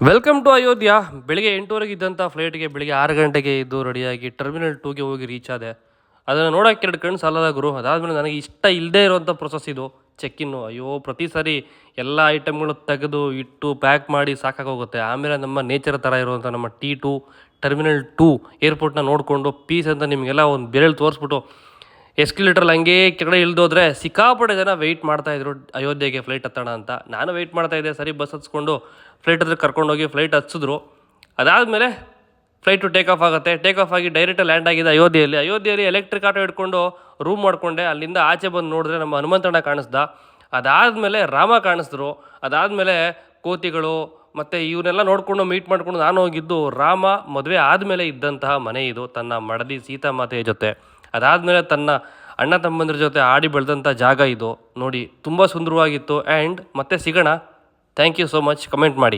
Welcome to Ayodhya. ಬೆಳಿಗ್ಗೆ 8:30 ಇದ್ದಂಥ ಫ್ಲೈಟ್ಗೆ ಬೆಳಿಗ್ಗೆ 6 ಗಂಟೆಗೆ ಇದ್ದು ರೆಡಿಯಾಗಿ ಟರ್ಮಿನಲ್ 2ಗೆ ಹೋಗಿ ರೀಚ್ ಆದೆ. ಅದನ್ನು ನೋಡೋಕ್ಕೆ 2 ಕಣ್ಣು ಸಾಲದ ಗುರು. ಅದಾದಮೇಲೆ ನನಗೆ ಇಷ್ಟ ಇಲ್ಲದೇ ಇರೋವಂಥ ಪ್ರೊಸೆಸ್ ಇದು ಚೆಕ್-ಇನ್ನು. ಅಯ್ಯೋ, ಪ್ರತಿ ಸಾರಿ ಎಲ್ಲ ಐಟಮ್ಗಳು ತೆಗೆದು ಇಟ್ಟು ಪ್ಯಾಕ್ ಮಾಡಿ ಸಾಕಾಗೋಗುತ್ತೆ. ಆಮೇಲೆ ನಮ್ಮ ನೇಚರ್ ಥರ ಇರುವಂಥ ನಮ್ಮ T2 ಟರ್ಮಿನಲ್ 2 ಏರ್ಪೋರ್ಟ್ನ ನೋಡಿಕೊಂಡು ಪೀಸ್ ಅಂತ ನಿಮಗೆಲ್ಲ ಒಂದು ಬೆರಳು ತೋರಿಸ್ಬಿಟ್ಟು ಎಸ್ಕಲೇಟರ್ಲ್ಲಿ ಹಂಗೇ ಕೆಳಗಡೆ ಇಳಿದೋದ್ರೆ ಸಿಕ್ಕಾಪಟ್ಟೆ ಜನ ವೆಯ್ಟ್ ಮಾಡ್ತಾಯಿದ್ರು ಅಯೋಧ್ಯೆಗೆ ಫ್ಲೈಟ್ ಹತ್ತೋಣ ಅಂತ. ನಾನು ವೆಯ್ಟ್ ಮಾಡ್ತಾಯಿದ್ದೆ. ಸರಿ ಬಸ್ ಹತ್ಸ್ಕೊಂಡು ಫ್ಲೈಟ್ ಹತ್ರ ಕರ್ಕೊಂಡೋಗಿ ಫ್ಲೈಟ್ ಹತ್ಸಿದ್ರು. ಅದಾದಮೇಲೆ ಫ್ಲೈಟು ಟೇಕ್ ಆಫ್ ಆಗುತ್ತೆ. ಟೇಕ್ ಆಫ್ ಆಗಿ ಡೈರೆಕ್ಟ್ ಲ್ಯಾಂಡ್ ಆಗಿದೆ ಅಯೋಧ್ಯೆಯಲ್ಲಿ ಎಲೆಕ್ಟ್ರಿಕ್ ಆಟೋ ಹಿಡ್ಕೊಂಡು ರೂಮ್ ಮಾಡಿಕೊಂಡೆ. ಅಲ್ಲಿಂದ ಆಚೆ ಬಂದು ನೋಡಿದ್ರೆ ನಮ್ಮ ಹನುಮಂತಣ್ಣ ಕಾಣಿಸ್ದ. ಅದಾದಮೇಲೆ ರಾಮ ಕಾಣಿಸಿದ್ರು. ಅದಾದಮೇಲೆ ಕೋತಿಗಳು ಮತ್ತು ಇವನ್ನೆಲ್ಲ ನೋಡಿಕೊಂಡು ಮೀಟ್ ಮಾಡಿಕೊಂಡು ನಾನು ಹೋಗಿದ್ದು ರಾಮ ಮದುವೆ ಆದಮೇಲೆ ಇದ್ದಂತಹ ಮನೆ ಇದು, ತನ್ನ ಮಡದಿ ಸೀತಾಮಾತೆಯ ಜೊತೆ. ಅದಾದಮೇಲೆ ತನ್ನ ಅಣ್ಣ ತಮ್ಮಂದ್ರ ಜೊತೆ ಆಡಿ ಬೆಳೆದಂಥ ಜಾಗ ಇದು. ನೋಡಿ, ತುಂಬ ಸುಂದರವಾಗಿತ್ತು. ಆ್ಯಂಡ್ ಮತ್ತೆ ಸಿಗೋಣ. Thank you so much. Comment ಮಾಡಿ.